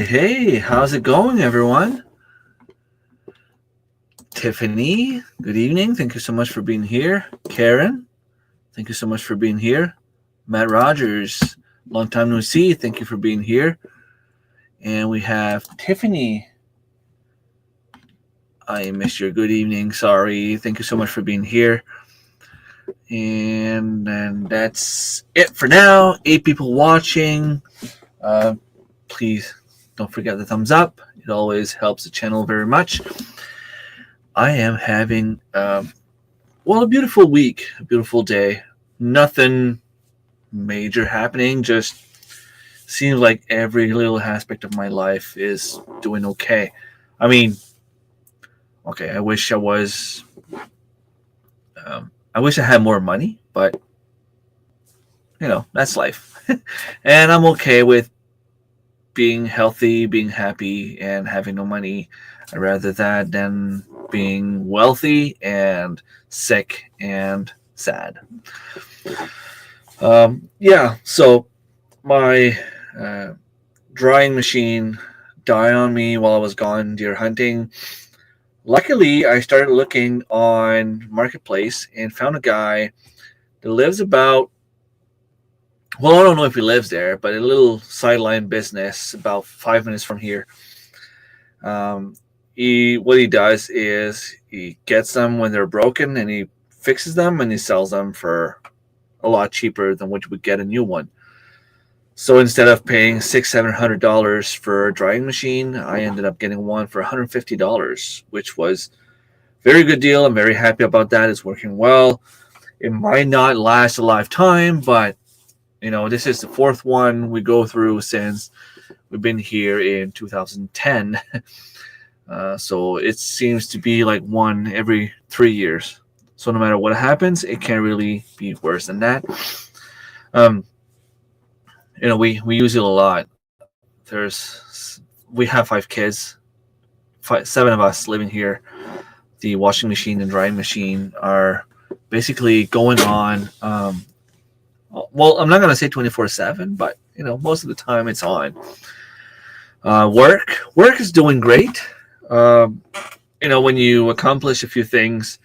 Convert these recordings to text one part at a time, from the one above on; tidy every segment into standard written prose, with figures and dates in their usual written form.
Hey, how's it going, everyone? Tiffany, good evening. Thank you so much for being here. Karen, thank you so much for being here. Matt Rogers, long time no see. Thank you for being here. And we have Tiffany. I missed your good evening. Sorry. Thank you so much for being here. And that's it for now. 8 people watching. Please don't forget the thumbs up. It always helps the channel very much. I am having, a beautiful week, a beautiful day. Nothing major happening. Just seems like every little aspect of my life is doing okay. I mean, okay, I wish I was, I wish I had more money, but, that's life. And I'm okay with being healthy, being happy, and having no money. I'd rather that than being wealthy and sick and sad. So my drying machine died on me while I was gone deer hunting. Luckily, I started looking on Marketplace and found a guy that lives about, I don't know if he lives there, but a little sideline business about 5 minutes from here. What he does is he gets them when they're broken and he fixes them and he sells them for a lot cheaper than what you would get a new one. So instead of paying $600-$700 for a drying machine, I ended up getting one for $150, which was a very good deal. I'm very happy about that. It's working well. It might not last a lifetime, but this is the 4th one we go through since we've been here in 2010. So it seems to be like one every 3 years. So no matter what happens, it can't really be worse than that. We use it a lot. We have 5 kids, 7 of us living here. The washing machine and drying machine are basically going on. I'm not going to say 24/7, but most of the time it's on. Work is doing great. When you accomplish a few things,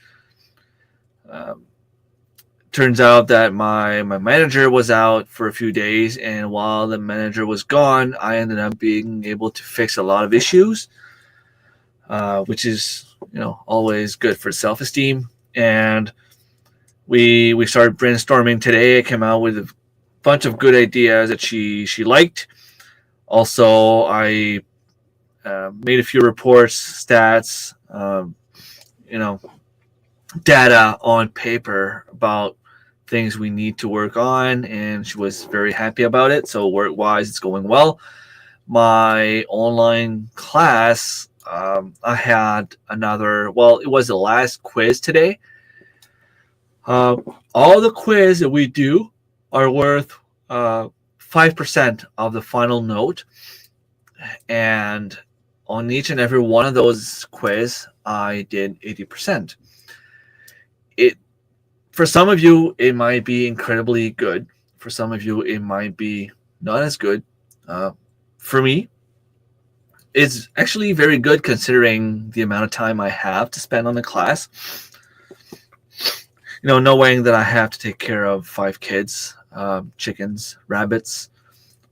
turns out that my manager was out for a few days, and while the manager was gone, I ended up being able to fix a lot of issues, which is always good for self-esteem. And we started brainstorming today. I came out with a bunch of good ideas that she liked. Also, I made a few reports, stats, data on paper about things we need to work on, and she was very happy about it. So work-wise, it's going well. My online class, I had it was the last quiz today. All the quiz that we do are worth 5% of the final note, and on each and every one of those quiz, I did 80%. For some of you, it might be incredibly good. For some of you, it might be not as good. For me, it's actually very good considering the amount of time I have to spend on the class. Knowing that I have to take care of 5 kids, chickens, rabbits.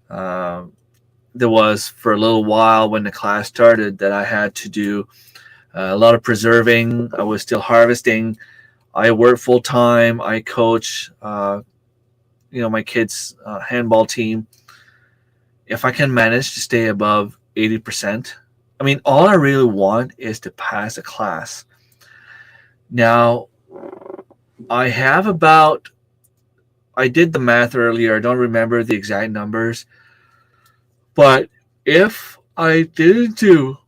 There was for a little while when the class started that I had to do a lot of preserving. I was still harvesting. I work full time. I coach, my kids' handball team. If I can manage to stay above 80%, all I really want is to pass a class. Now, I did the math earlier. I don't remember the exact numbers. But if I didn't do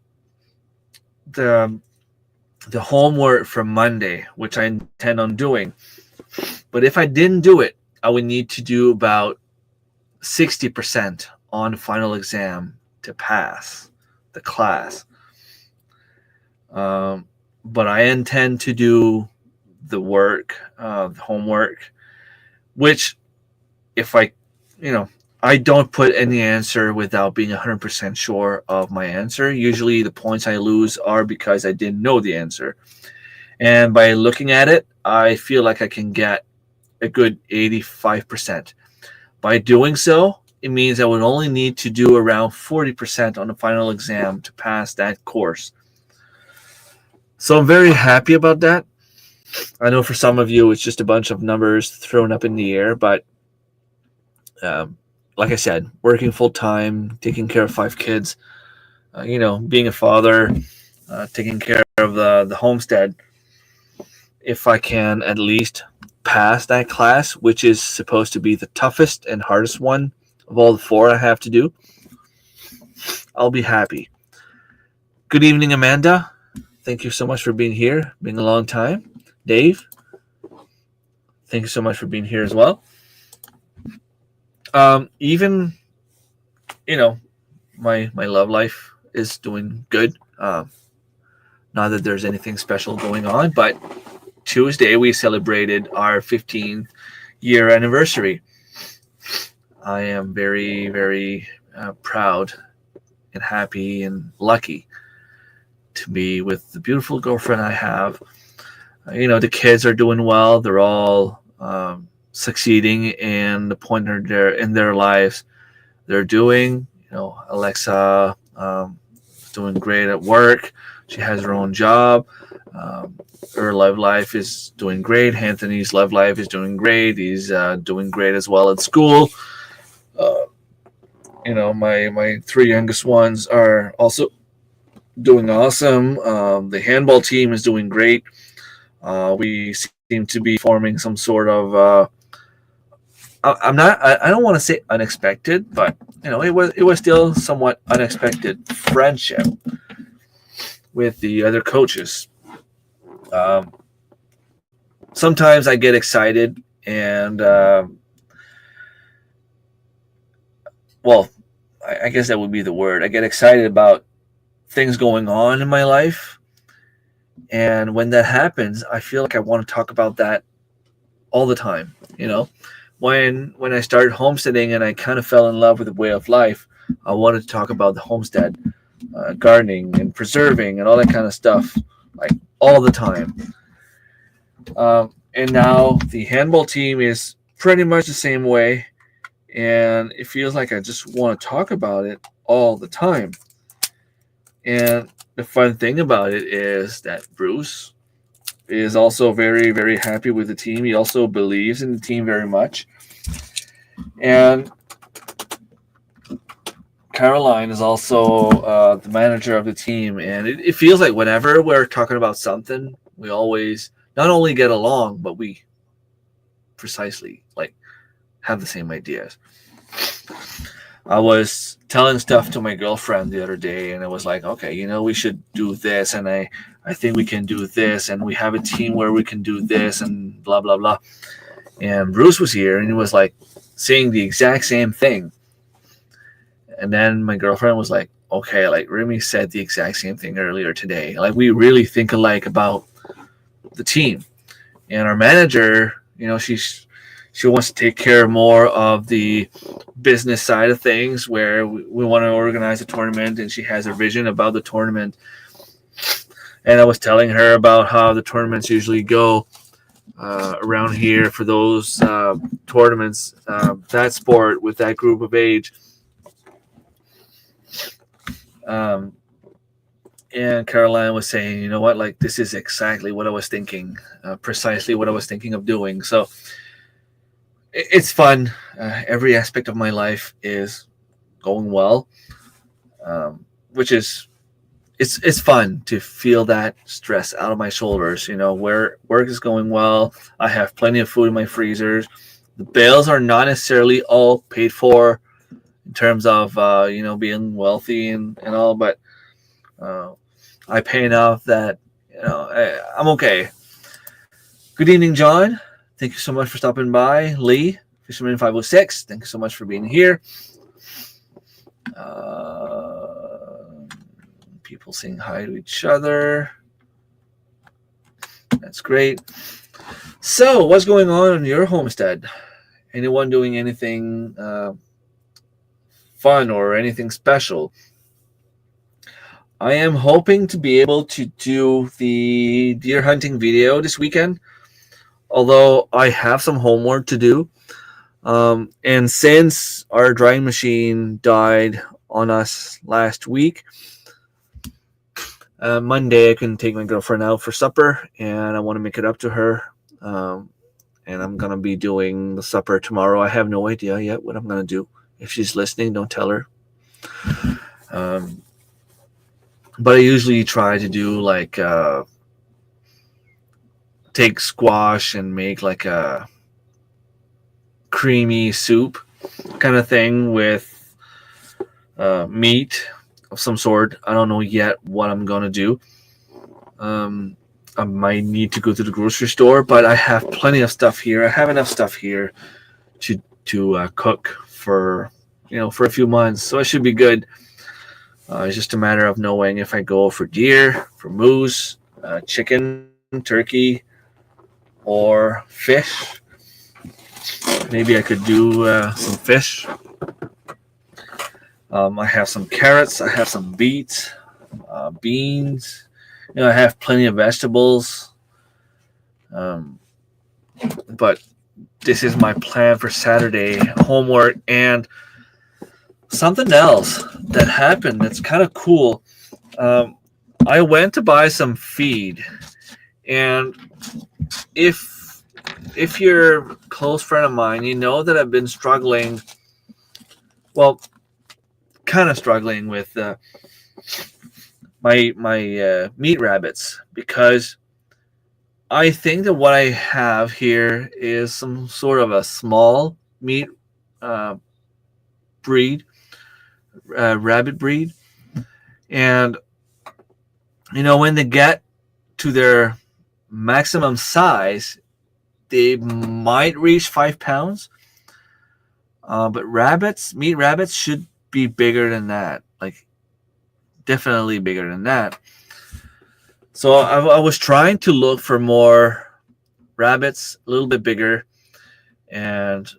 the homework from Monday, which I intend on doing, but if I didn't do it, I would need to do about 60% on the final exam to pass the class. But I intend to do the work, the homework, which if I, I don't put any answer without being 100% sure of my answer. Usually the points I lose are because I didn't know the answer. And by looking at it, I feel like I can get a good 85%. By doing so, it means I would only need to do around 40% on the final exam to pass that course. So I'm very happy about that. I know for some of you it's just a bunch of numbers thrown up in the air, but like I said, working full time, taking care of 5 kids, being a father, taking care of the homestead, if I can at least pass that class, which is supposed to be the toughest and hardest one of all the 4 I have to do, I'll be happy. Good evening, Amanda. Thank you so much for being here. Been a long time. Dave, thank you so much for being here as well. Even, my love life is doing good. Not that there's anything special going on, but Tuesday we celebrated our 15th year anniversary. I am very, very proud and happy and lucky to be with the beautiful girlfriend I have. The kids are doing well. They're all succeeding in the point in their lives. They're doing, Alexa is doing great at work. She has her own job. Her love life is doing great. Anthony's love life is doing great. He's doing great as well at school. My 3 youngest ones are also doing awesome. The handball team is doing great. We seem to be forming some sort of I don't want to say unexpected, but it was still somewhat unexpected friendship with the other coaches. Sometimes I get excited and I guess that would be the word. I get excited about things going on in my life, and when that happens, I feel like I want to talk about that all the time. When I started homesteading and I kind of fell in love with the way of life, I wanted to talk about the homestead, gardening and preserving and all that kind of stuff, like all the time. And now the handball team is pretty much the same way, and it feels like I just want to talk about it all the time. And the fun thing about it is that Bruce is also very, very happy with the team. He also believes in the team very much. And Caroline is also the manager of the team. And it feels like whenever we're talking about something, we always not only get along, but we precisely have the same ideas. I was telling stuff to my girlfriend the other day, and I was like, okay, we should do this, and I think we can do this, and we have a team where we can do this, and blah, blah, blah. And Bruce was here, and he was saying the exact same thing. And then my girlfriend was like, okay, Remy said the exact same thing earlier today. We really think alike about the team. And our manager, she wants to take care more of the business side of things, where we want to organize a tournament, and she has a vision about the tournament. And I was telling her about how the tournaments usually go around here for those tournaments, that sport with that group of age. And Caroline was saying, this is exactly what I was thinking, precisely what I was thinking of doing. So it's fun. Every aspect of my life is going well, which is it's fun to feel that stress out of my shoulders. Where work is going well. I have plenty of food in my freezers. The bills are not necessarily all paid for in terms of being wealthy and all, but I pay enough that I'm okay. Good evening, John. Thank you so much for stopping by. Lee, Fisherman 506, thank you so much for being here. People saying hi to each other. That's great. So, what's going on in your homestead? Anyone doing anything fun or anything special. I am hoping to be able to do the deer hunting video this weekend, although I have some homework to do. And since our drying machine died on us last week, Monday I can take my girlfriend out for supper, and I want to make it up to her. And I'm going to be doing the supper tomorrow. I have no idea yet what I'm going to do. If she's listening, don't tell her. But I usually try to do like take squash and make like a creamy soup kind of thing with meat of some sort. I don't know yet what I'm going to do. I might need to go to the grocery store, but I have plenty of stuff here. I have enough stuff here to cook for for a few months, so it should be good. It's just a matter of knowing if I go for deer, for moose, chicken, turkey, or fish. Maybe I could do some fish. I have some carrots. I have some beets, beans. I have plenty of vegetables. But this is my plan for Saturday. Homework and something else that happened that's kind of cool. I went to buy some feed, and if you're a close friend of mine, you know that I've been struggling. Well, kind of struggling with my meat rabbits, because I think that what I have here is some sort of a small meat breed. Rabbit breed, and when they get to their maximum size, they might reach 5 pounds, but meat rabbits should be bigger than that, like definitely bigger than that. So I was trying to look for more rabbits a little bit bigger, and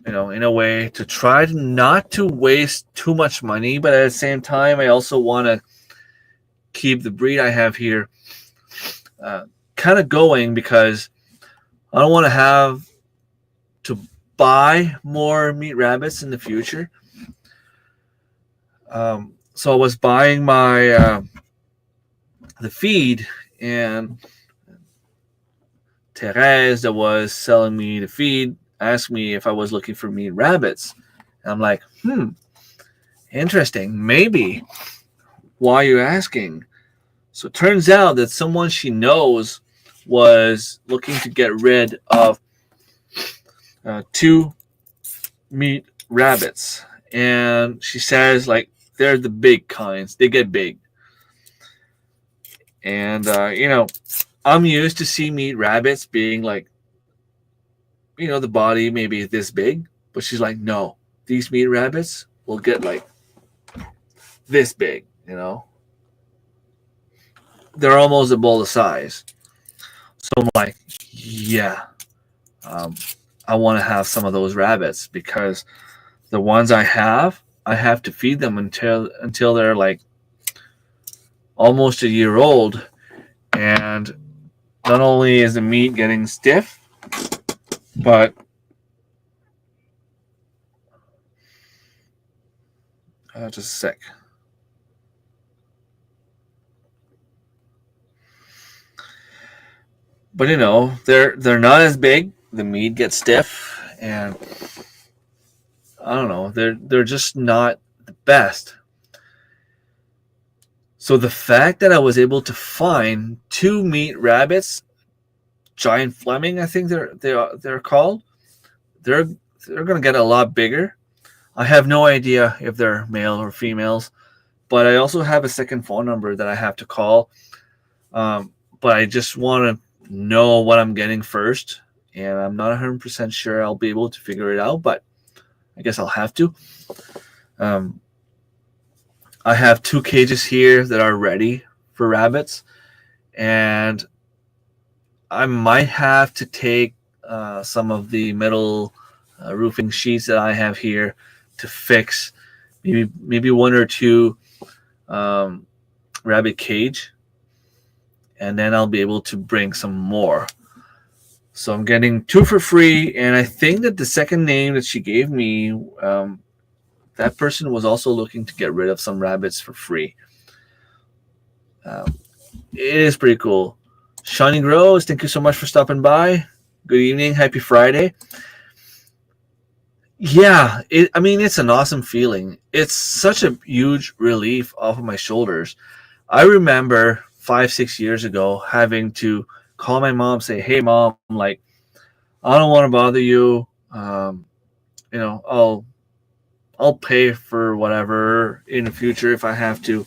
in a way to try not to waste too much money, but at the same time, I also want to keep the breed I have here kind of going, because I don't want to have to buy more meat rabbits in the future. So I was buying my the feed, and Therese, that was selling me the feed, asked me if I was looking for meat rabbits. And I'm like, interesting. Maybe. Why are you asking? So it turns out that someone she knows was looking to get rid of 2 meat rabbits. And she says, like, they're the big kinds. They get big. And, I'm used to see meat rabbits being like, the body maybe this big, but she's like, no, these meat rabbits will get like this big, They're almost a bowl of size. So I'm like, yeah, I want to have some of those rabbits, because the ones I have to feed them until they're like almost a year old. And not only is the meat getting stiff, but just a sec. But they're not as big. The meat gets stiff, and I don't know. They're just not the best. So the fact that I was able to find 2 meat rabbits, giant Fleming, I think they're called. They're going to get a lot bigger. I have no idea if they're male or females, but I also have a second phone number that I have to call. But I just want to know what I'm getting first, and I'm not 100% sure I'll be able to figure it out, but I guess I'll have to. I have 2 cages here that are ready for rabbits, and I might have to take some of the metal roofing sheets that I have here to fix maybe one or two rabbit cage, and then I'll be able to bring some more. So I'm getting 2 for free, and I think that the second name that she gave me, that person was also looking to get rid of some rabbits for free. It is pretty cool. Shawnee Grows, thank you so much for stopping by. Good evening, happy Friday. Yeah, it's an awesome feeling. It's such a huge relief off of my shoulders. I remember 5-6 years ago having to call my mom, say, "Hey, mom, like, I don't want to bother you. I'll pay for whatever in the future if I have to,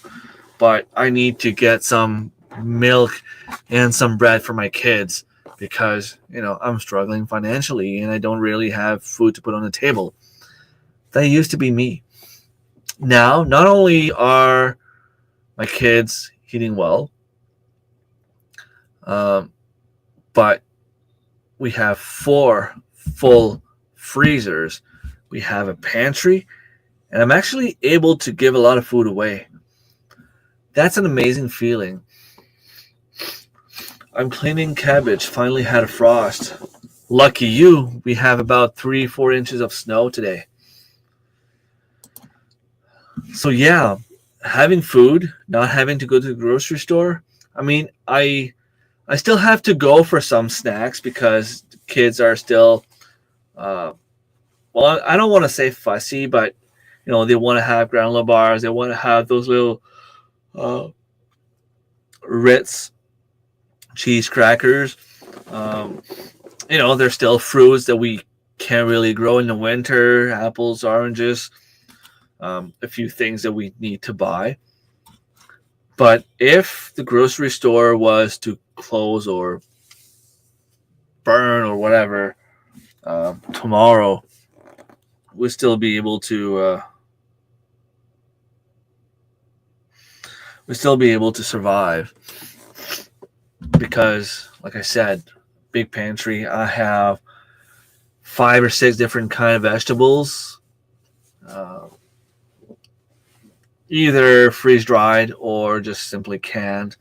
but I need to get some milk and some bread for my kids because I'm struggling financially and I don't really have food to put on the table." That used to be me. Now, not only are my kids eating well, but we have 4 full freezers. We have a pantry, and I'm actually able to give a lot of food away. That's an amazing feeling. I'm cleaning cabbage. Finally had a frost. Lucky you, we have about 3-4 inches of snow today. So yeah, having food, not having to go to the grocery store. I still have to go for some snacks because kids are still, well, I don't want to say fussy, but they want to have granola bars. They want to have those little Ritz cheese crackers. There's still fruits that we can't really grow in the winter, apples, oranges, a few things that we need to buy. But if the grocery store was to close or burn or whatever tomorrow, we'll still be able to survive because, like I said, big pantry. I have 5 or 6 different kind of vegetables, either freeze dried or just simply canned.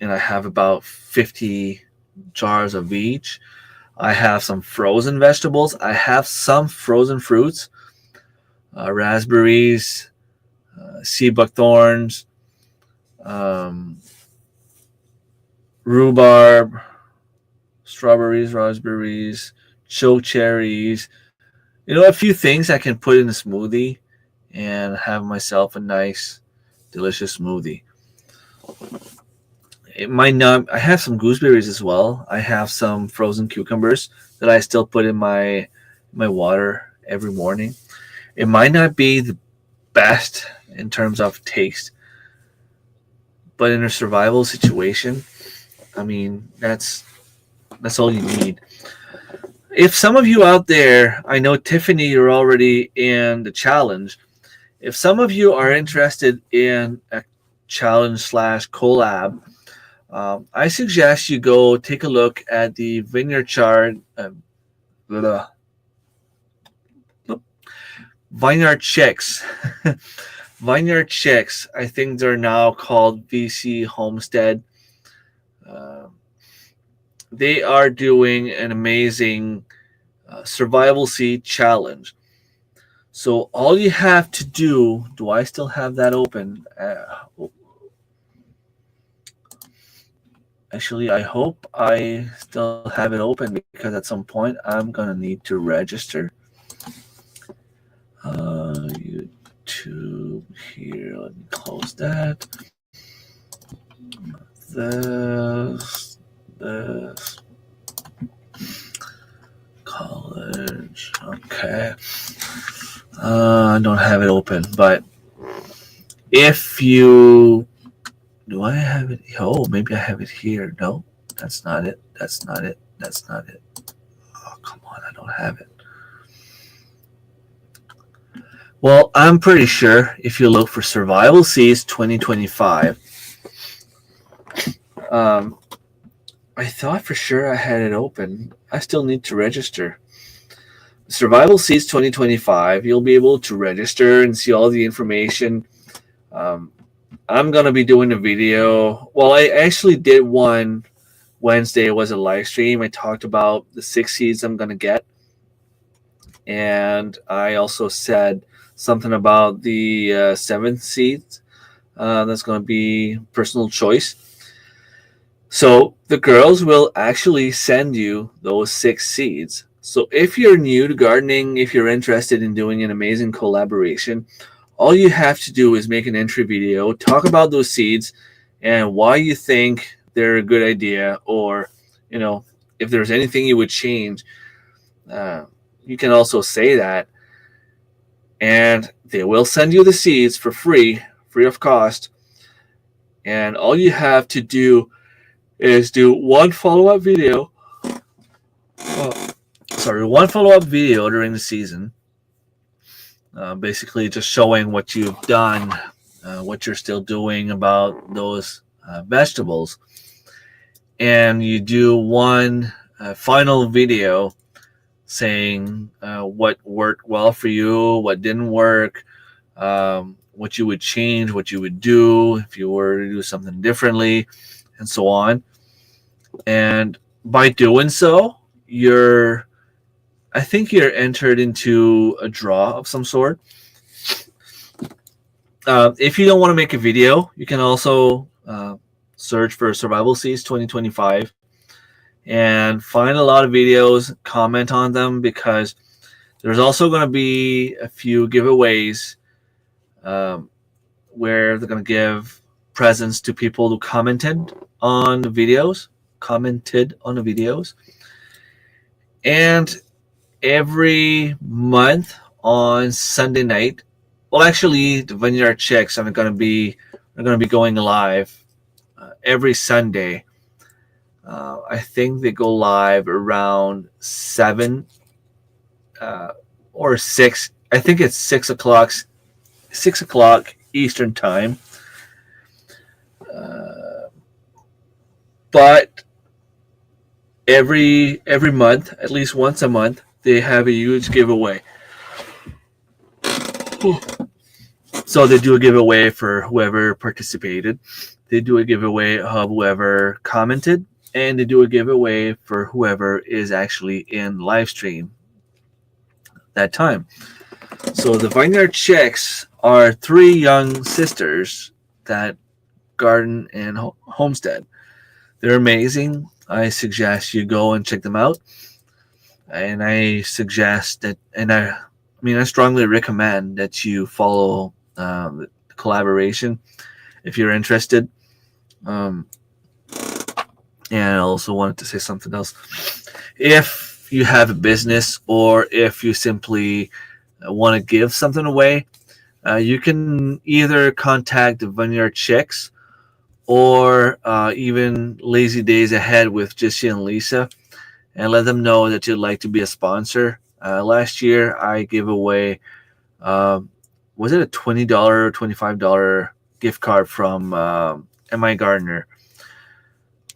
And I have about 50 jars of each. I have some frozen vegetables. I have some frozen fruits, raspberries, sea buckthorns, rhubarb, strawberries, raspberries, choke cherries. A few things I can put in a smoothie and have myself a nice, delicious smoothie. It might not. I have some gooseberries as well. I have some frozen cucumbers that I still put in my water every morning. It might not be the best in terms of taste, but in a survival situation, that's all you need. If some of you out there, I know Tiffany, you're already in the challenge. If some of you are interested in a challenge / collab, I suggest you go take a look at the Vineyard Chart. Vineyard Chicks. Vineyard Chicks. I think they're now called VC Homestead. They are doing an amazing survival seed challenge. So all you have to do, do I still have that open? Actually, I hope I still have it open because at some point I'm going to need to register. YouTube here. Let me close that. This. College. Okay. I don't have it open, but if you... Do I have it? Oh, maybe I have it here. No, that's not it. That's not it. That's not it. Oh, come on. I don't have it. Well, I'm pretty sure if you look for Survival Seas 2025, I thought for sure I had it open. I still need to register. Survival Seeds 2025, you'll be able to register and see all the information. I'm going to be doing a video. Well, I actually did one Wednesday. It was a live stream. I talked about the 6 seeds I'm going to get. And I also said something about the 7th seed. That's going to be personal choice. So the girls will actually send you those 6 seeds. So if you're new to gardening, if you're interested in doing an amazing collaboration, all you have to do is make an entry video, talk about those seeds and why you think they're a good idea, or if there's anything you would change. You can also say that, and they will send you the seeds for free of cost. And all you have to do is do one follow-up video. One follow-up video during the season. Basically just showing what you've done, what you're still doing about those vegetables. And you do one final video saying what worked well for you, what didn't work, what you would change, what you would do if you were to do something differently, and so on. And by doing so, I think you're entered into a draw of some sort. If you don't want to make a video, you can also search for Survival Seeds 2025 and find a lot of videos, comment on them, because there's also going to be a few giveaways where they're going to give presents to people who commented on the videos. And every month on Sunday night, well, actually, the Vineyard Chicks are going to be going live every Sunday. I think they go live around 7 or 6. I think it's 6 o'clock Eastern time. But every month, at least once a month, they have a huge giveaway. So they do a giveaway for whoever participated. They do a giveaway of whoever commented, and they do a giveaway for whoever is actually in live stream that time. So the Vineyard Chicks are 3 young sisters that garden and homestead. They're amazing. I suggest you go and check them out. And I suggest that, I strongly recommend that you follow the collaboration if you're interested. And I also wanted to say something else. If you have a business, or if you simply want to give something away, you can either contact the Vineyard Chicks or even Lazy Days Ahead with Jesse and Lisa, and let them know that you'd like to be a sponsor. Last year, I gave away, was it a $20 or $25 gift card from M.I. Gardner?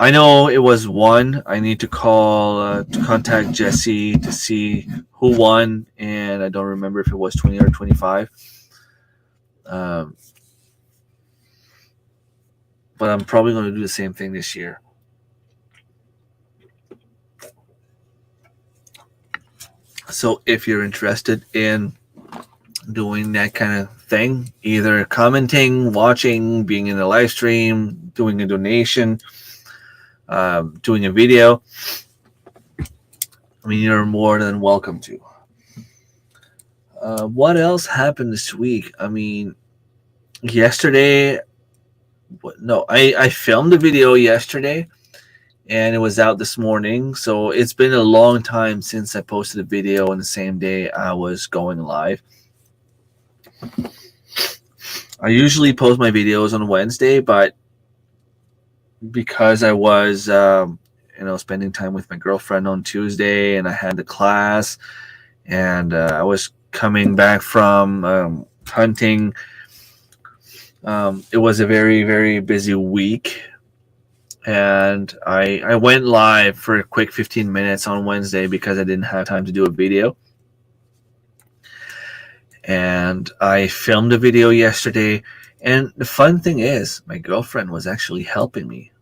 I know it was one. I need to call to contact Jesse to see who won, and I don't remember if it was 20 or 25. But I'm probably going to do the same thing this year. So if you're interested in doing that kind of thing, either commenting, watching, being in a live stream, doing a donation, doing a video, you're more than welcome to. What else happened this week? Yesterday, I filmed a video yesterday, and it was out this morning. So it's been a long time since I posted a video on the same day I was going live. I usually post my videos on Wednesday, but because I was, spending time with my girlfriend on Tuesday, and I had the class, and I was coming back from hunting. It was a very, very busy week, and I went live for a quick 15 minutes on Wednesday because I didn't have time to do a video. And I filmed a video yesterday. And the fun thing is, my girlfriend was actually helping me.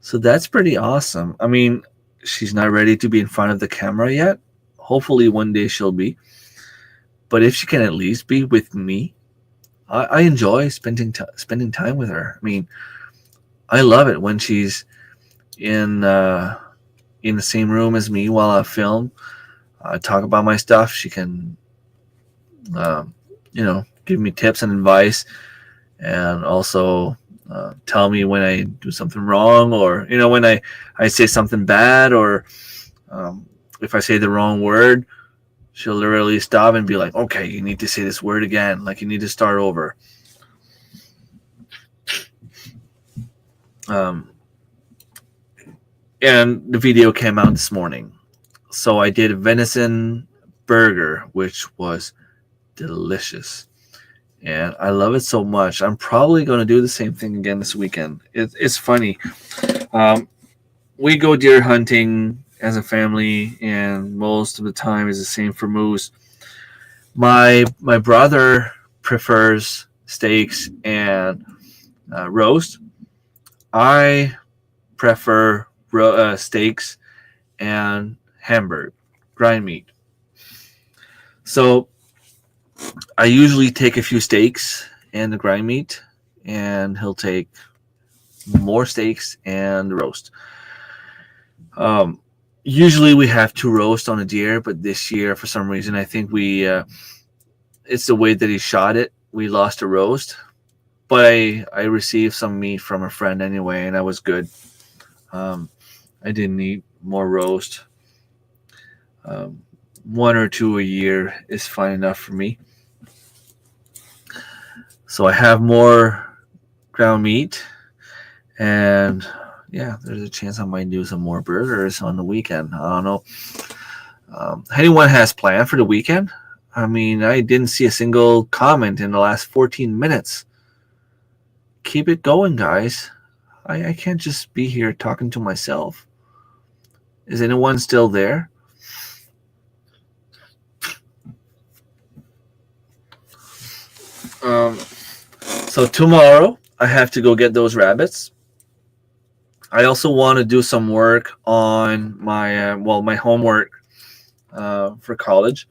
So that's pretty awesome. I mean, she's not ready to be in front of the camera yet. Hopefully one day she'll be. But if she can at least be with me, I enjoy spending time with her. I mean, I love it when she's in the same room as me while I film. I talk about my stuff. She can, give me tips and advice, and also tell me when I do something wrong, or when I say something bad, or if I say the wrong word. She'll literally stop and be like, "Okay, you need to say this word again. Like, you need to start over." And the video came out this morning. So I did a venison burger, which was delicious. And I love it so much. I'm probably going to do the same thing again this weekend. It's funny. We go deer hunting as a family, and most of the time is the same for moose. My brother prefers steaks and roast. I prefer steaks and hamburger, grind meat. So I usually take a few steaks and the grind meat, and he'll take more steaks and the roast. Usually we have to roast on a deer, but this year, for some reason, I think it's the way that he shot it. We lost a roast, but I received some meat from a friend anyway, and that was good. I didn't need more roast. 1 or 2 a year is fine enough for me. So I have more ground meat, and yeah, there's a chance I might do some more burgers on the weekend. I don't know. Anyone has planned for the weekend? I mean, I didn't see a single comment in the last 14 minutes. Keep it going, guys. I can't just be here talking to myself. Is anyone still there? So tomorrow I have to go get those rabbits. I also want to do some work on my homework for college,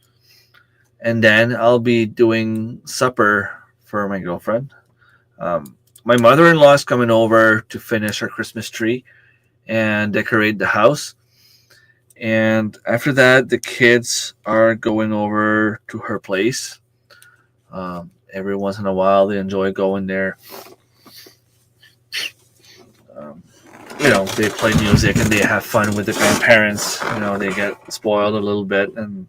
and then I'll be doing supper for my girlfriend. My mother-in-law is coming over to finish her Christmas tree and decorate the house, and after that, the kids are going over to her place. Every once in a while, they enjoy going there. They play music and they have fun with the grandparents. They get spoiled a little bit, and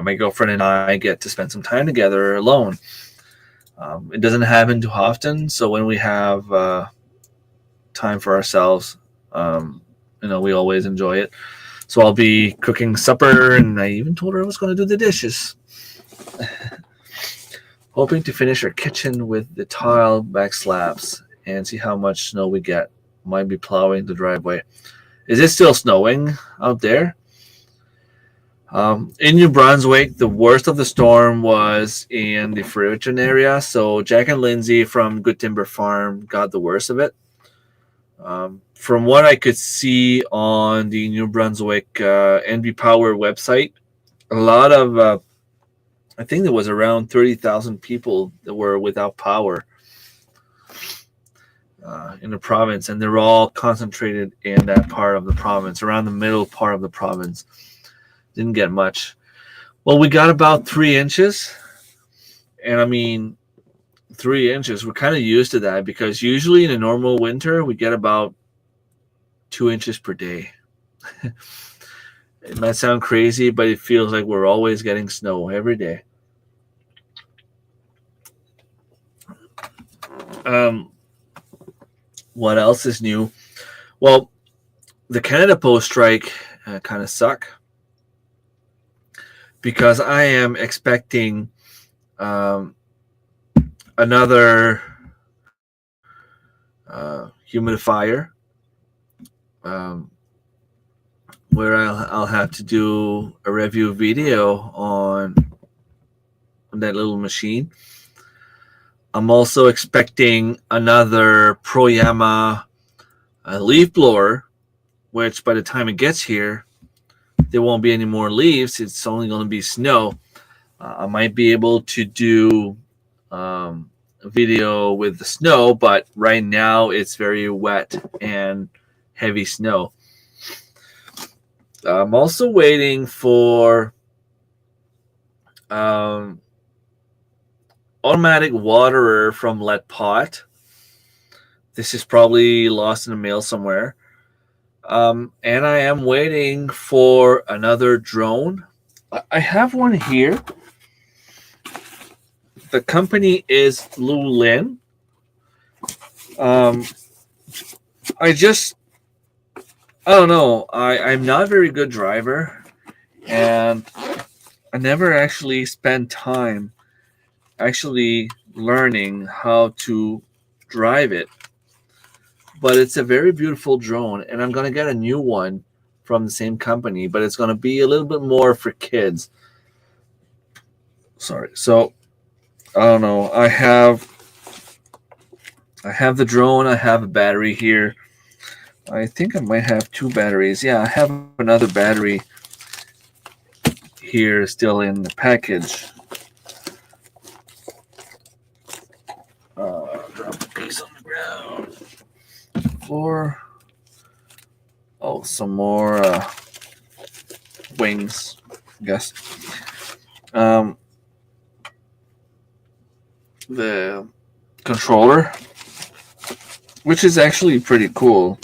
my girlfriend and I get to spend some time together alone. It doesn't happen too often, so when we have time for ourselves, we always enjoy it. So I'll be cooking supper, and I even told her I was going to do the dishes. Hoping to finish our kitchen with the tile back slabs and see how much snow we get. Might be plowing the driveway. Is it still snowing out there? In New Brunswick, the worst of the storm was in the Fredericton area. So Jack and Lindsay from Good Timber Farm got the worst of it. From what I could see on the New Brunswick NB Power website, a lot of, I think there was around 30,000 people that were without power in the province, and they're all concentrated in that part of the province, around the middle part of the province. Didn't get much. Well, we got about 3 inches, and I mean, 3 inches, we're kind of used to that, because usually in a normal winter, we get about 2 inches per day. It might sound crazy, but it feels like we're always getting snow every day. What else is new? Well, the Canada Post strike kind of suck, because I am expecting another humidifier where I'll have to do a review video on that little machine. I'm also expecting another Pro-Yama leaf blower, which by the time it gets here, there won't be any more leaves. It's only going to be snow. I might be able to do a video with the snow, but right now it's very wet and heavy snow. I'm also waiting for automatic waterer from Let Pot. This is probably lost in the mail somewhere. And I am waiting for another drone. I have one here. The company is Lulin. I don't know. I'm not a very good driver, and I never actually spent time actually learning how to drive it. But it's a very beautiful drone, and I'm going to get a new one from the same company, but it's going to be a little bit more for kids. Sorry. So, I don't know. I have the drone. I have a battery here. I think I might have 2 batteries. Yeah, I have another battery here still in the package. Drop a piece on the ground. Floor. Oh, some more wings, I guess. The controller, which is actually pretty cool.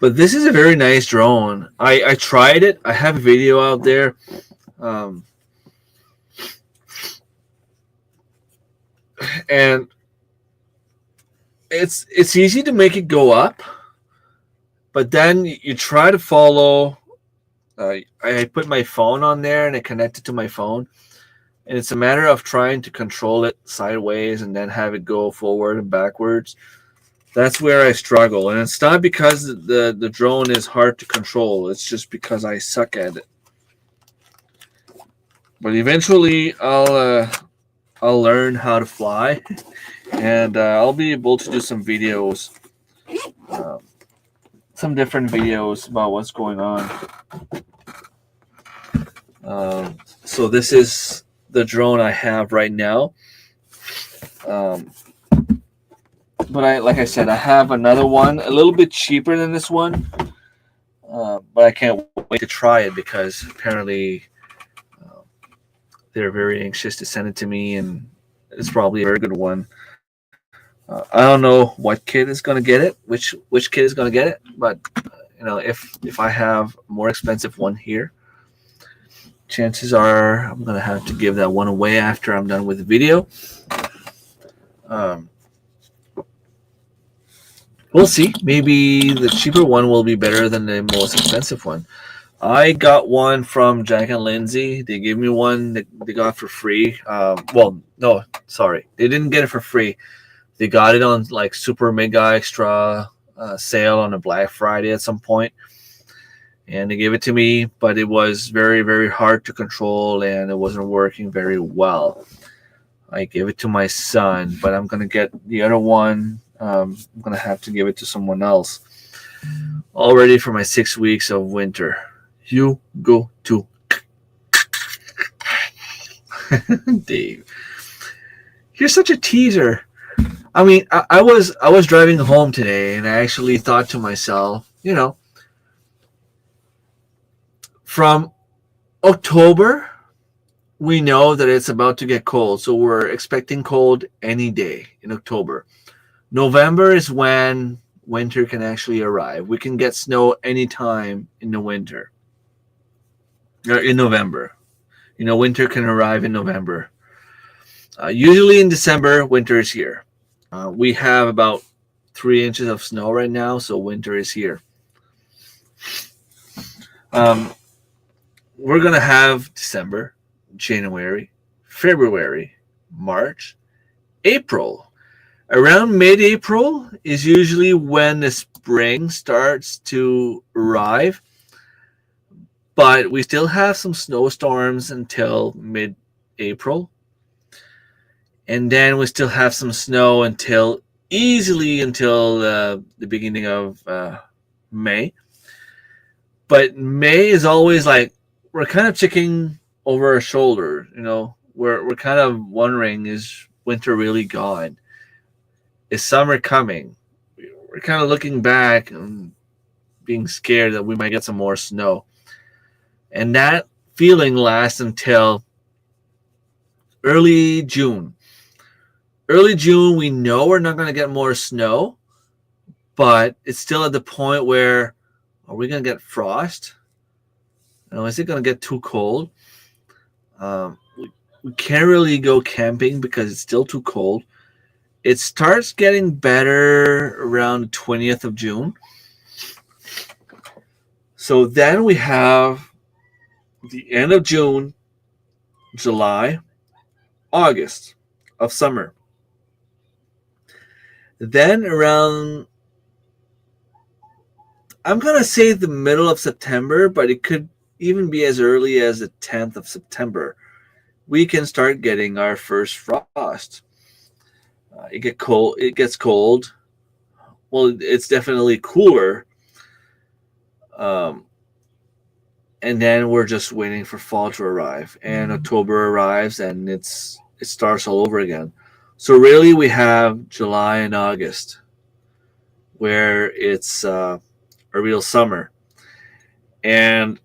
But this is a very nice drone. I tried it. I have a video out there. And it's easy to make it go up, but then you try to follow. I put my phone on there and it connected to my phone, and it's a matter of trying to control it sideways and then have it go forward and backwards. That's where I struggle, and it's not because the drone is hard to control. It's just because I suck at it. But eventually, I'll learn how to fly, and I'll be able to do some videos, some different videos about what's going on. So this is the drone I have right now. But like I said, I have another one a little bit cheaper than this one. But I can't wait to try it because apparently they're very anxious to send it to me, and it's probably a very good one. I don't know what kid is going to get it, which kid is going to get it, but if I have a more expensive one here, chances are I'm going to have to give that one away after I'm done with the video. We'll see. Maybe the cheaper one will be better than the most expensive one. I got one from Jack and Lindsay. They gave me one that they got for free. Well, no, sorry. They didn't get it for free. They got it on like super mega extra sale on a Black Friday at some point. And they gave it to me, but it was very, very hard to control and it wasn't working very well. I gave it to my son, but I'm going to get the other one. I'm going to have to give it to someone else. All ready for my 6 weeks of winter. You go to Dave. You're such a teaser. I mean, I was driving home today and I actually thought to myself, from October, we know that it's about to get cold. So we're expecting cold any day in October. November is when winter can actually arrive. We can get snow anytime in the winter. Or in November. Winter can arrive in November. Usually in December, winter is here. We have about 3 inches of snow right now, so winter is here. We're going to have December, January, February, March, April. Around mid-April is usually when the spring starts to arrive. but we still have some snowstorms until mid-April. And then we still have some snow easily until the beginning of May. But May is always like, we're kind of checking over our shoulder. We're kind of wondering, is winter really gone? Is summer coming? We're kind of looking back and being scared that we might get some more snow. And that feeling lasts until early June. Early June, we know we're not going to get more snow, but it's still at the point where, are we going to get frost? Is it going to get too cold? We can't really go camping because it's still too cold. It starts getting better around the 20th of June. So then we have the end of June, July, August of summer. Then around, I'm going to say the middle of September, but it could even be as early as the 10th of September, we can start getting our first frost. It gets cold. Well, it's definitely cooler. And then we're just waiting for fall to arrive. And October arrives and it starts all over again. So really we have July and August where it's a real summer. And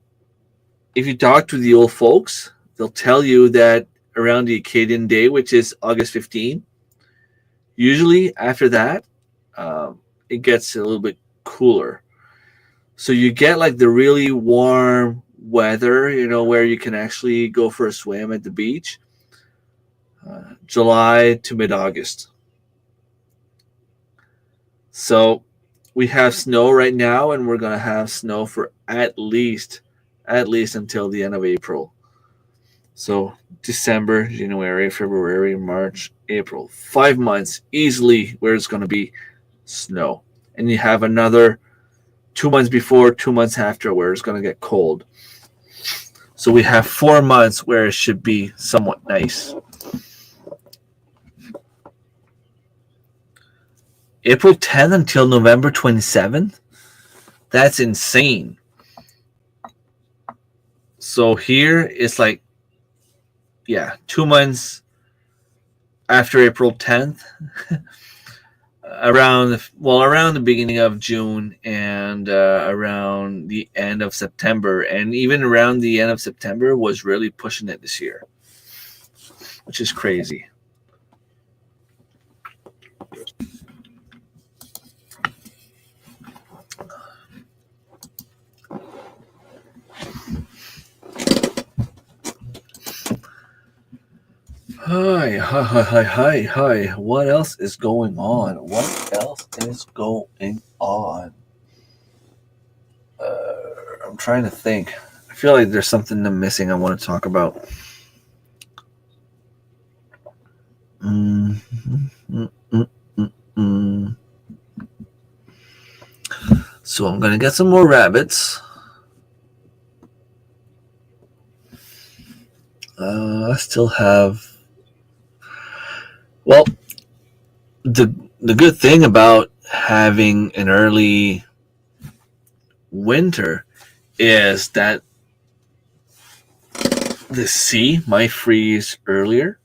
if you talk to the old folks, they'll tell you that around the Acadian Day, which is August 15, usually after that, it gets a little bit cooler. So you get like the really warm weather, where you can actually go for a swim at the beach, July to mid-August. So we have snow right now, and we're going to have snow for at least until the end of April. So December, January, February, March, April. 5 months easily where it's going to be snow. And you have another 2 months before, 2 months after where it's going to get cold. So we have 4 months where it should be somewhat nice. April 10th until November 27th? That's insane. So here it's like, 2 months after April 10th, around the beginning of June and around the end of September. And even around the end of September was really pushing it this year, which is crazy. Hi. What else is going on? I'm trying to think. I feel like there's something I'm missing I want to talk about. So I'm going to get some more rabbits. I still have... Well, the good thing about having an early winter is that the sea might freeze earlier,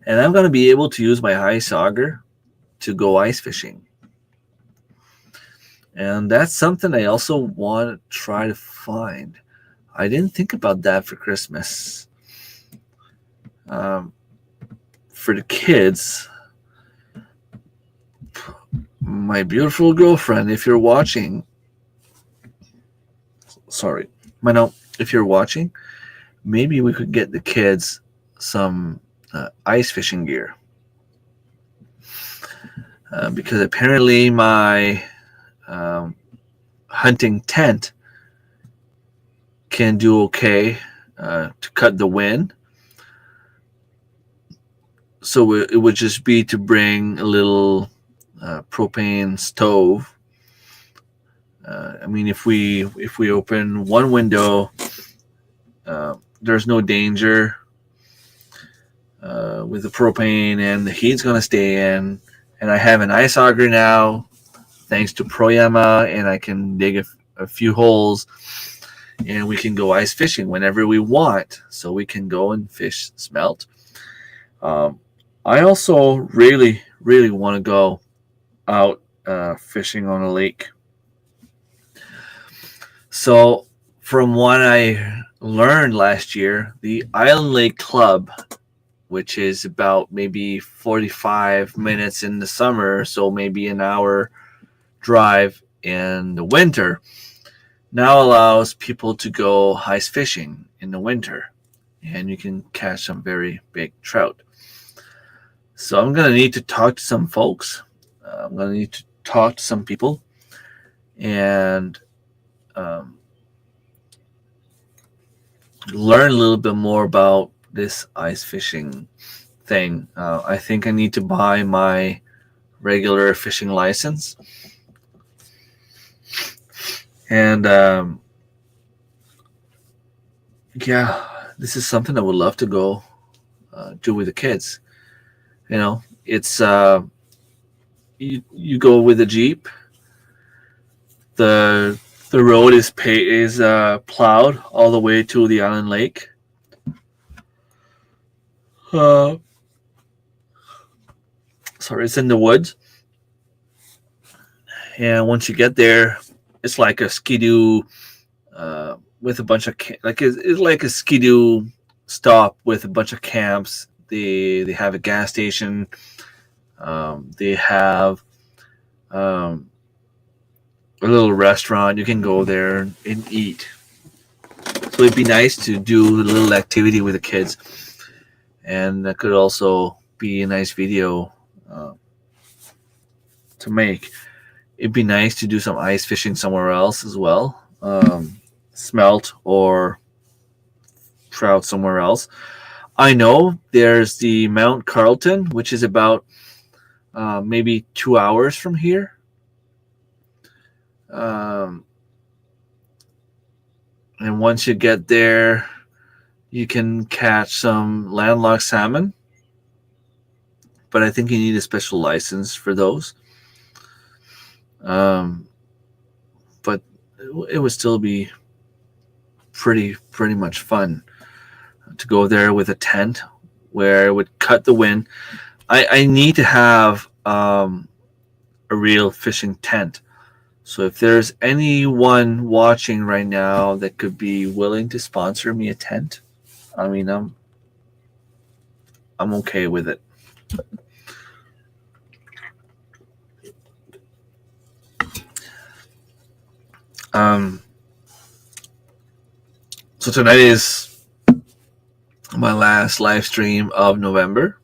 and I'm going to be able to use my ice auger to go ice fishing. And that's something I also want to try to find. I didn't think about that for Christmas. For the kids, my beautiful girlfriend, if you're watching, if you're watching, maybe we could get the kids some ice fishing gear. Because apparently my hunting tent can do okay to cut the wind. So it would just be to bring a little propane stove I mean, if we open one window, there's no danger with the propane, and the heat's going to stay in. And I have an ice auger now, thanks to Proyama, and I can dig a few holes, and we can go ice fishing whenever we want. So we can go and fish smelt. I also really, really want to go out fishing on a lake. So from what I learned last year, the Island Lake Club, which is about maybe 45 minutes in the summer, so maybe an hour drive in the winter, now allows people to go ice fishing in the winter, and you can catch some very big trout. So I'm going to need to talk to some folks. I'm going to need to talk to some people and learn a little bit more about this ice fishing thing. I think I need to buy my regular fishing license. And yeah, this is something I would love to go do with the kids. You know, it's you go with a Jeep. The road is plowed all the way to the island lake. Sorry, it's in the woods. And once you get there, it's like a skidoo with a bunch of it's like a skidoo stop with a bunch of camps. They have a gas station. They have a little restaurant. You can go there and eat. So it'd be nice to do a little activity with the kids, and that could also be a nice video to make. It'd be nice to do some ice fishing somewhere else as well, smelt or trout somewhere else. I know there's the Mount Carlton, which is about maybe 2 hours from here. And once you get there, you can catch some landlocked salmon. But I think you need a special license for those. But it would still be pretty much fun to go there with a tent where it would cut the wind. I need to have a real fishing tent. So if there's anyone watching right now that could be willing to sponsor me a tent, I mean, I'm okay with it. So tonight is my last live stream of November.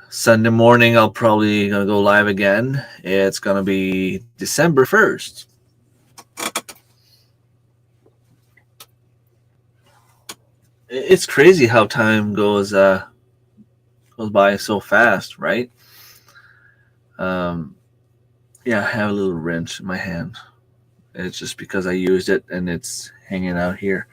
Sunday morning, I'll probably gonna go live again. It's gonna be December 1st. It's crazy how time goes by so fast, right? Yeah, I have a little wrench in my hand. It's just because I used it and it's hanging out here.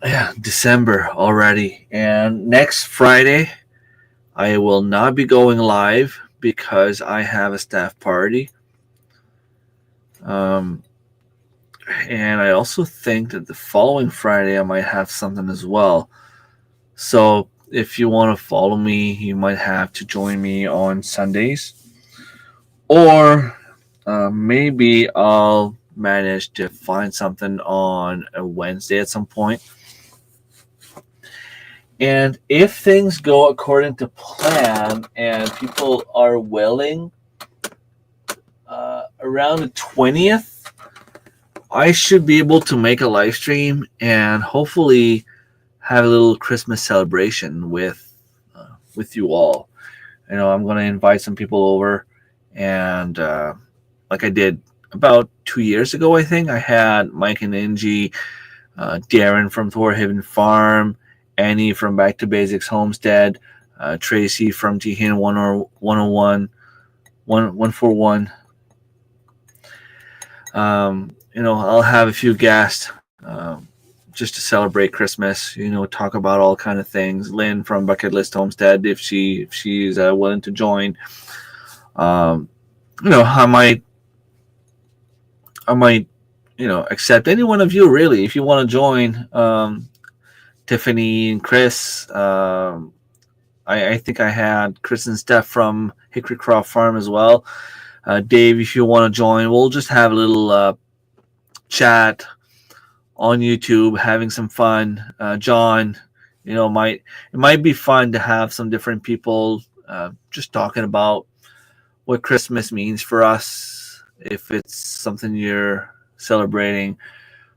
Yeah, December already. And next Friday, I will not be going live because I have a staff party. And I also think that the following Friday, I might have something as well. So if you want to follow me, you might have to join me on Sundays. Or maybe I'll manage to find something on a Wednesday at some point. And if things go according to plan and people are willing, around the 20th, I should be able to make a live stream and hopefully have a little Christmas celebration with you all. You know, I'm going to invite some people over, and like I did about 2 years ago, I think I had Mike and Angie, Darren from Thorhaven Farm, Annie from Back to Basics Homestead, Tracy from Tihin 101, one for one. I'll have a few guests just to celebrate Christmas. Talk about all kind of things. Lynn from Bucket List Homestead, if she's willing to join. I might accept any one of you really if you want to join. Tiffany and Chris. I think I had Chris and Steph from Hickory Croft Farm as well. Dave, if you want to join, we'll just have a little chat on YouTube, having some fun. John, it might be fun to have some different people just talking about what Christmas means for us. If it's something you're celebrating,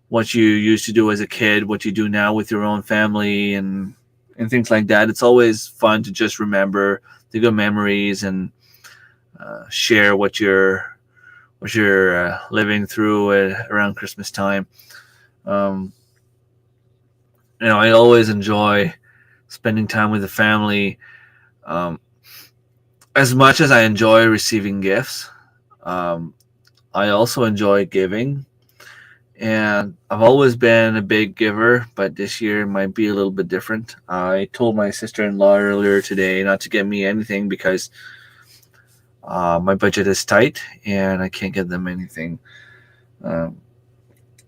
what you used to do as a kid, what you do now with your own family, and things like that. It's always fun to just remember the good memories and share what you're living through around Christmas time. I always enjoy spending time with the family. As much as I enjoy receiving gifts, I also enjoy giving. And I've always been a big giver, but this year might be a little bit different. I told my sister-in-law earlier today not to get me anything because my budget is tight and I can't get them anything.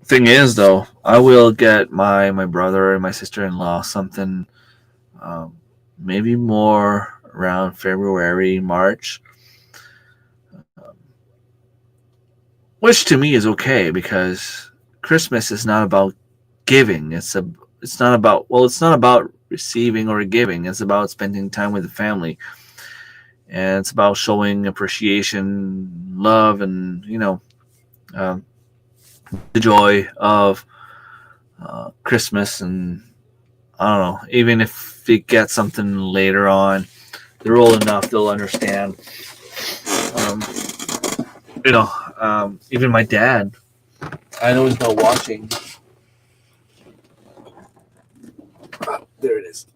Thing is, though, I will get my brother and my sister-in-law something maybe more around February, March, which to me is okay because Christmas is not about giving. It's not about receiving or giving. It's about spending time with the family, and it's about showing appreciation, love, and the joy of Christmas. And I don't know, even if we get something later on, they're old enough, they'll understand. Even my dad, I know he's not watching. There it is.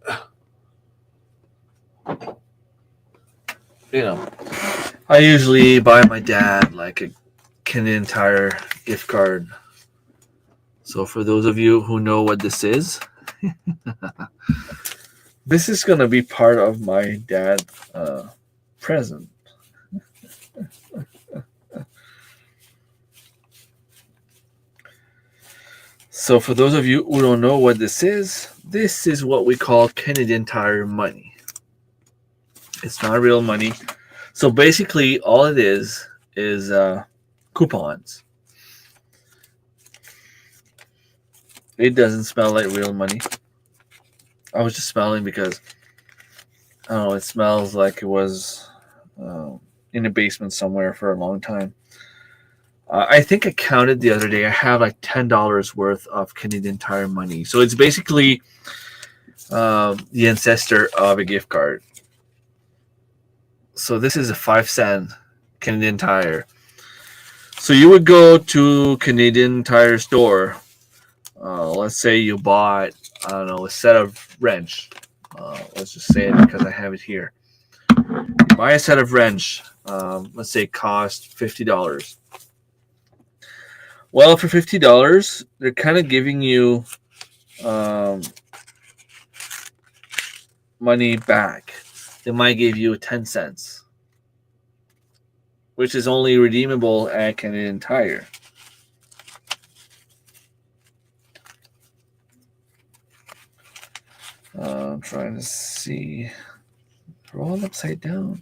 I usually buy my dad like a Canadian Tire gift card. So for those of you who know what this is, this is going to be part of my dad's present. So for those of you who don't know what this is what we call Canadian Tire money. It's not real money. So basically all it is coupons. It doesn't smell like real money. I was just smelling because, I don't know, it smells like it was in a basement somewhere for a long time. I think I counted the other day. I have like $10 worth of Canadian Tire money. So it's basically the ancestor of a gift card. So this is a 5-cent Canadian Tire. So you would go to Canadian Tire store. Let's say you bought, I don't know, a set of wrench. Let's just say it because I have it here. You buy a set of wrench. Let's say it cost $50. Well, for $50, they're kind of giving you money back. They might give you 10 cents, which is only redeemable at Canadian Tire. I'm trying to see. They're all upside down.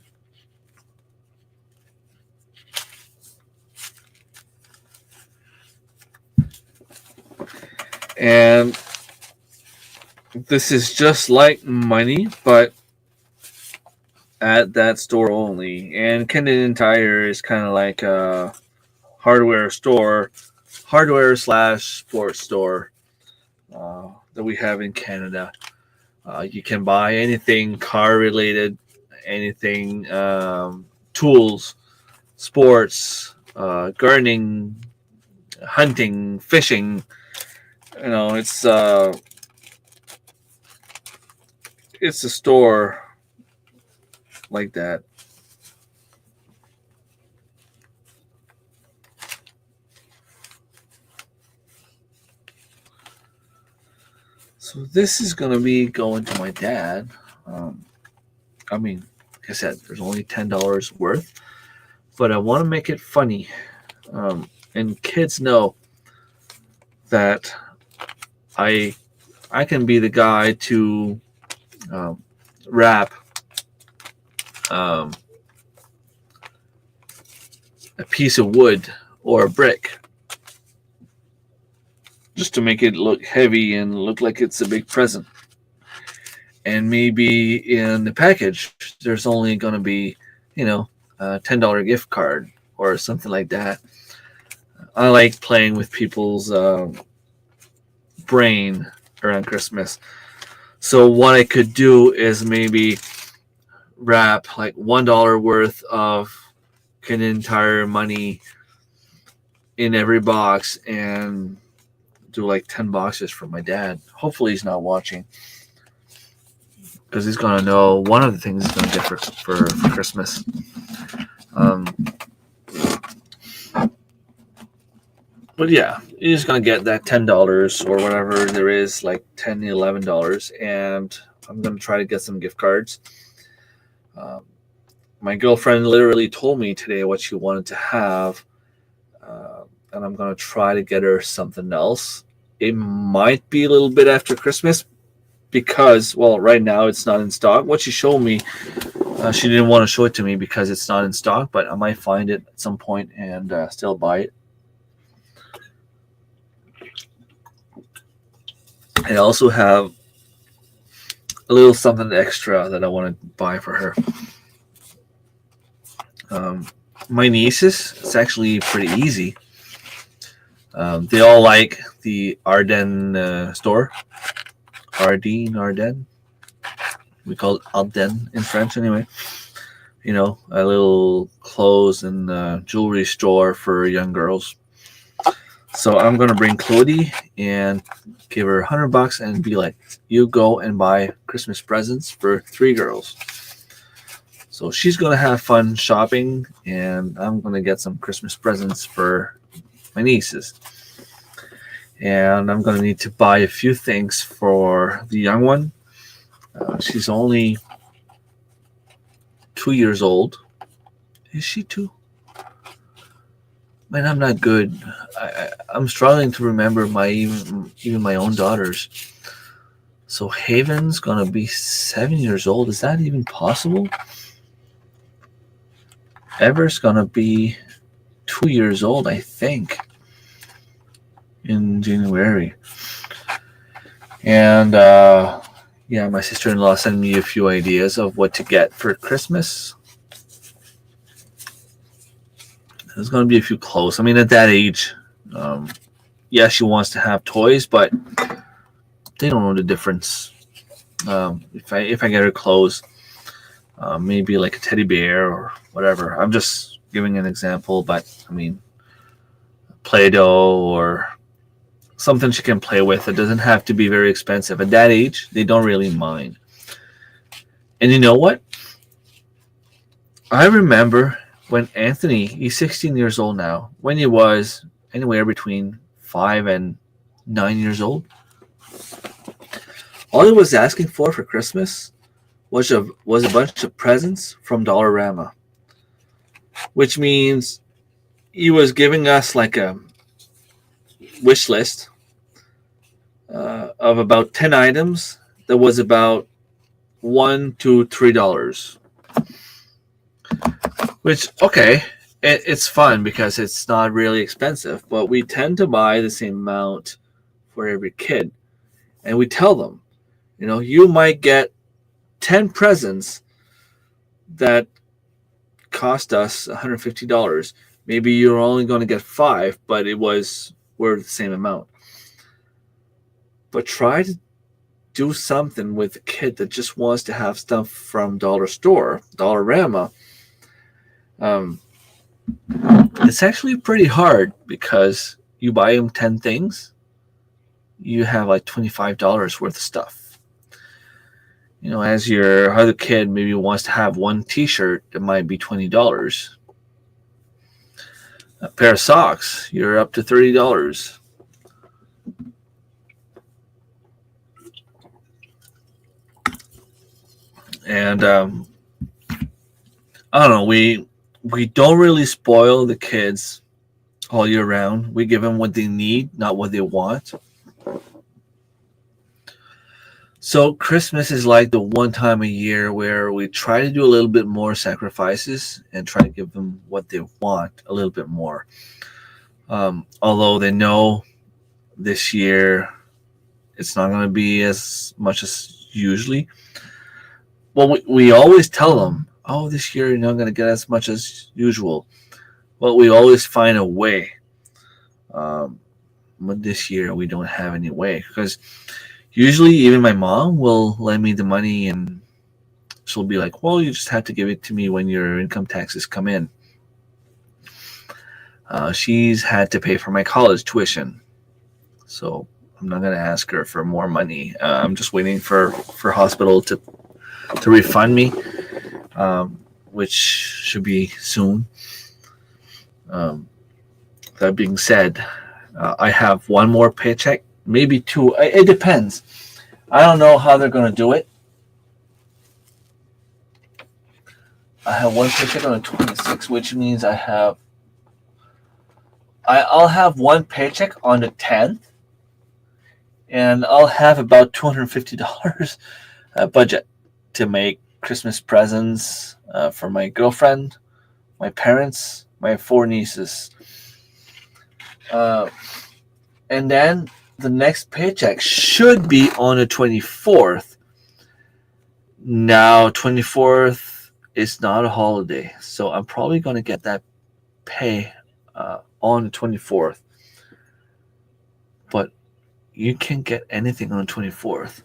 And this is just like money, but at that store only. And Canadian Tire is kind of like a hardware store, hardware/sports store that we have in Canada. You can buy anything car related, anything tools, sports, gardening, hunting, fishing. It's a store like that. So this is going to be going to my dad. I mean, like I said, there's only $10 worth, but I want to make it funny. And kids know that I can be the guy to wrap a piece of wood or a brick just to make it look heavy and look like it's a big present. And maybe in the package, there's only going to be, a $10 gift card or something like that. I like playing with people's brain around Christmas. So what I could do is maybe wrap like $1 worth of Canadian Tire money in every box and do like 10 boxes for my dad. Hopefully he's not watching, because he's going to know one of the things he's going to get for Christmas. But yeah, he's going to get that $10 or whatever there is, like $10, $11, and I'm going to try to get some gift cards. My girlfriend literally told me today what she wanted to have, and I'm going to try to get her something else. It might be a little bit after Christmas because, well, right now it's not in stock. What she showed me, she didn't want to show it to me because it's not in stock, but I might find it at some point and still buy it. I also have a little something extra that I want to buy for her. My nieces, it's actually pretty easy. They all like the Ardennes store. Ardennes. We call it Ardennes in French anyway. A little clothes and jewelry store for young girls. So I'm going to bring Claudie and give her $100 and be like, you go and buy Christmas presents for 3 girls. So she's going to have fun shopping, and I'm going to get some Christmas presents for my nieces. And I'm going to need to buy a few things for the young one. She's only 2 years old. Is she 2? Man, I'm not good. I'm struggling to remember even my own daughters. So Haven's gonna be 7 years old. Is that even possible? Ever's gonna be 2 years old, I think, in January. And yeah, my sister-in-law sent me a few ideas of what to get for Christmas. There's going to be a few clothes. I mean, at that age, yeah, she wants to have toys, but they don't know the difference. If I get her clothes, maybe like a teddy bear or whatever. I'm just giving an example, but I mean, Play-Doh or something she can play with. It doesn't have to be very expensive. At that age, they don't really mind. And you know what? I remember when Anthony, he's 16 years old now, when he was anywhere between 5 and 9 years old, all he was asking for Christmas was a bunch of presents from Dollarama, which means he was giving us like a wish list of about 10 items that was about $1 to $3. Which, okay, it's fun because it's not really expensive, but we tend to buy the same amount for every kid. And we tell them, you might get 10 presents that cost us $150. Maybe you're only going to get 5, but it was worth the same amount. But try to do something with a kid that just wants to have stuff from Dollar Store, Dollarama. It's actually pretty hard because you buy them 10 things, you have like $25 worth of stuff. As your other kid maybe wants to have one t-shirt that might be $20. A pair of socks, you're up to $30. And I don't know. We don't really spoil the kids all year round. We give them what they need, not what they want. So Christmas is like the one time a year where we try to do a little bit more sacrifices and try to give them what they want a little bit more. Although they know this year it's not going to be as much as usually. Well, we always tell them, oh, this year you're not going to get as much as usual. But we always find a way. But this year we don't have any way because usually even my mom will lend me the money and she'll be like, well, you just have to give it to me when your income taxes come in. She's had to pay for my college tuition. So I'm not going to ask her for more money. I'm just waiting for hospital to refund me, which should be soon. That being said, I have one more paycheck, maybe two. It depends. I don't know how they're going to do it. I have one paycheck on the 26th, which means I'll have one paycheck on the 10th, and I'll have about $250 budget to make Christmas presents for my girlfriend, my parents, my 4 nieces. And then the next paycheck should be on the 24th. Now, 24th is not a holiday, so I'm probably going to get that pay on the 24th. But you can get anything on the 24th.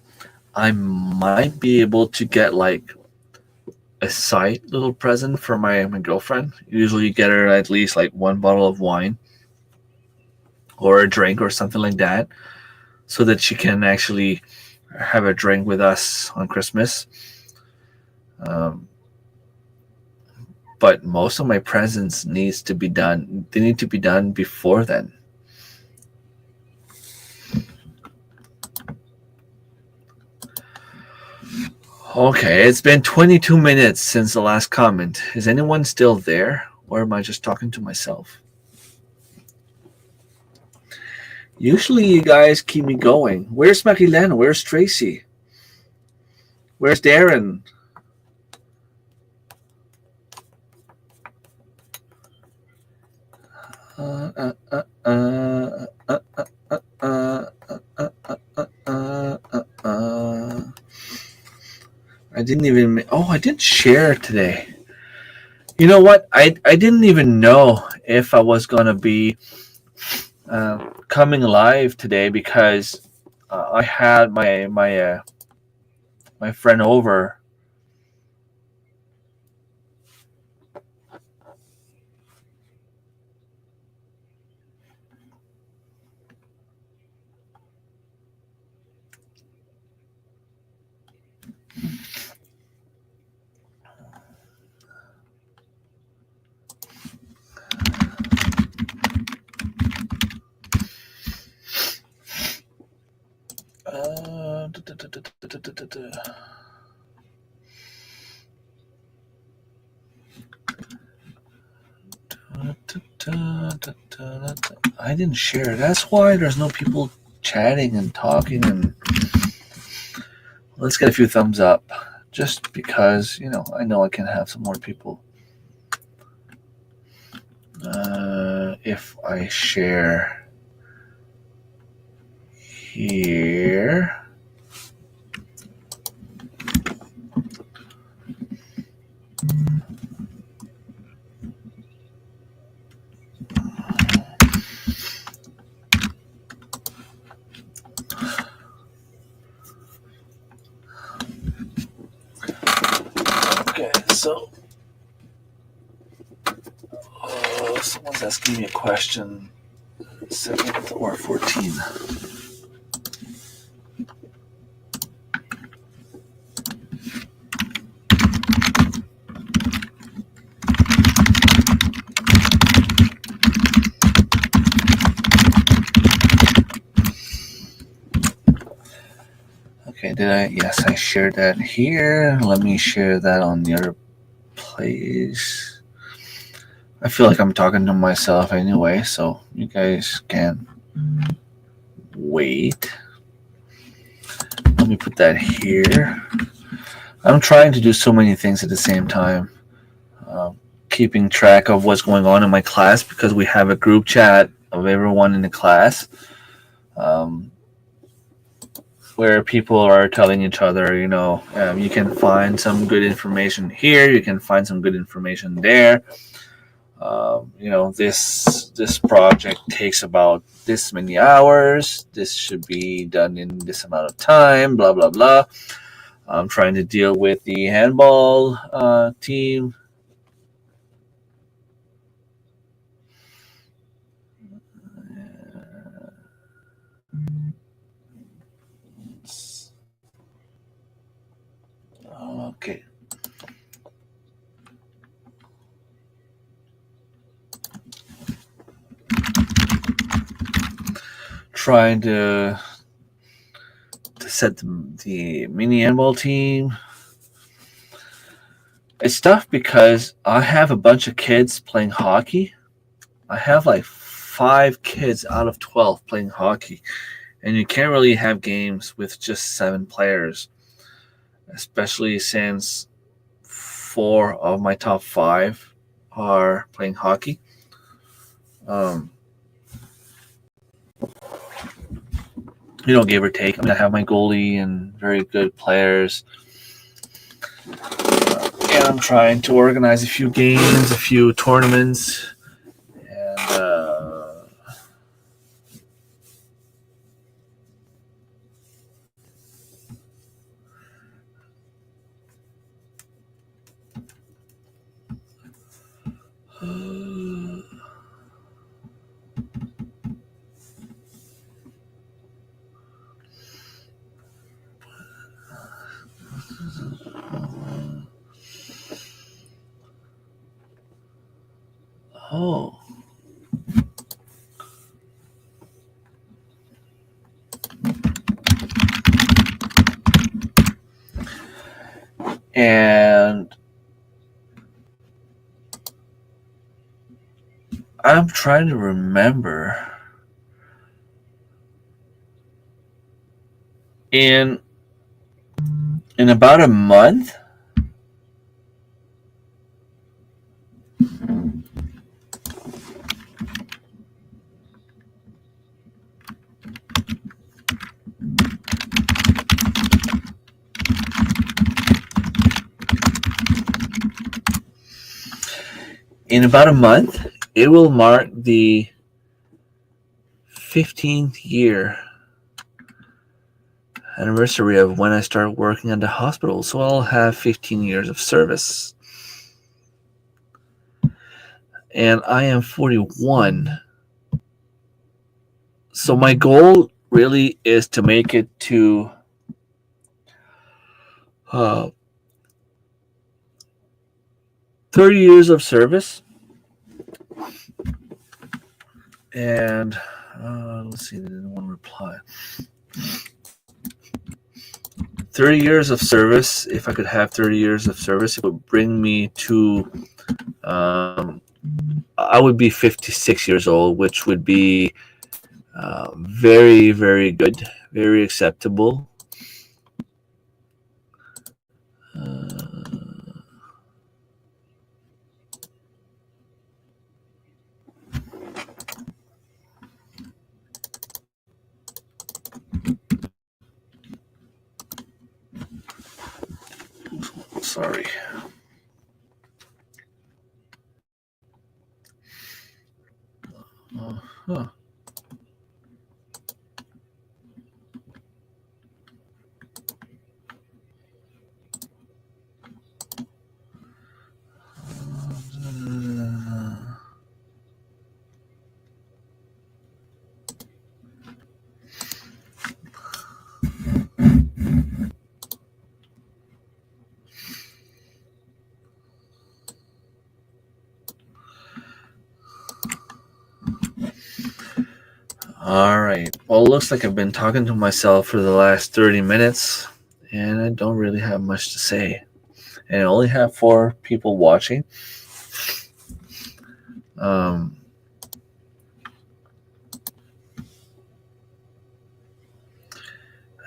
I might be able to get like a side little present for my girlfriend. Usually you get her at least like one bottle of wine or a drink or something like that so that she can actually have a drink with us on Christmas. But most of my presents needs to be done. They need to be done before then. Okay, it's been 22 minutes since the last comment. Is anyone still there, or am I just talking to myself? Usually you guys keep me going. Where's Marilena? Where's Tracy? Where's Darren? I didn't even. Oh, I didn't share today. You know what? I didn't even know if I was gonna be coming live today because I had my friend over. I didn't share. That's why there's no people chatting and talking. And let's get a few thumbs up, just because I know I can have some more people. If I share here. Okay, so someone's asking me a question. 7th or 14. Okay, did I? Yes, I shared that here. Let me share that on the other place. I feel like I'm talking to myself anyway, so you guys can wait. Let me put that here. I'm trying to do so many things at the same time. Keeping track of what's going on in my class because we have a group chat of everyone in the class. Where people are telling each other, you can find some good information here, you can find some good information there. This project takes about this many hours. This should be done in this amount of time. Blah blah blah. I'm trying to deal with the handball team. Okay. Trying to set the mini handball team. It's tough because I have a bunch of kids playing hockey. I have like 5 kids out of 12 playing hockey. And you can't really have games with just 7 players, especially since 4 of my top 5 are playing hockey. Give or take. I have my goalie and very good players. And I'm trying to organize a few games, a few tournaments. Oh. And I'm trying to remember. In about a month, it will mark the 15th year anniversary of when I started working at the hospital. So I'll have 15 years of service. And I am 41. So my goal really is to make it to 30 years of service. And let's see, did one reply. 30 years of service. If I could have 30 years of service, it would bring me to I would be 56 years old, which would be very, very good, very acceptable. Sorry. Huh. All right. Well, it looks like I've been talking to myself for the last 30 minutes. And I don't really have much to say. And I only have 4 people watching. I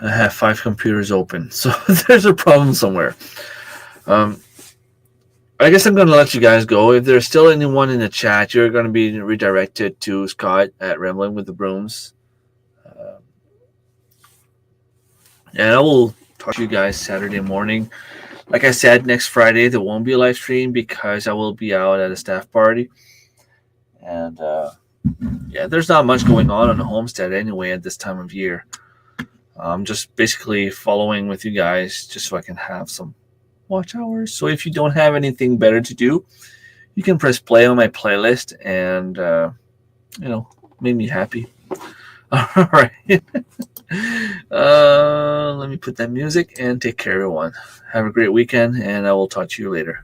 have 5 computers open, so there's a problem somewhere. I guess I'm going to let you guys go. If there's still anyone in the chat, you're going to be redirected to Scott at Rambling with the Brooms. And I will talk to you guys Saturday morning. Like I said, next Friday there won't be a live stream because I will be out at a staff party. And yeah, there's not much going on the homestead anyway at this time of year. I'm just basically following with you guys just so I can have some watch hours. So if you don't have anything better to do, you can press play on my playlist and make me happy. All right. Let me put that music and take care, everyone. Have a great weekend, and I will talk to you later.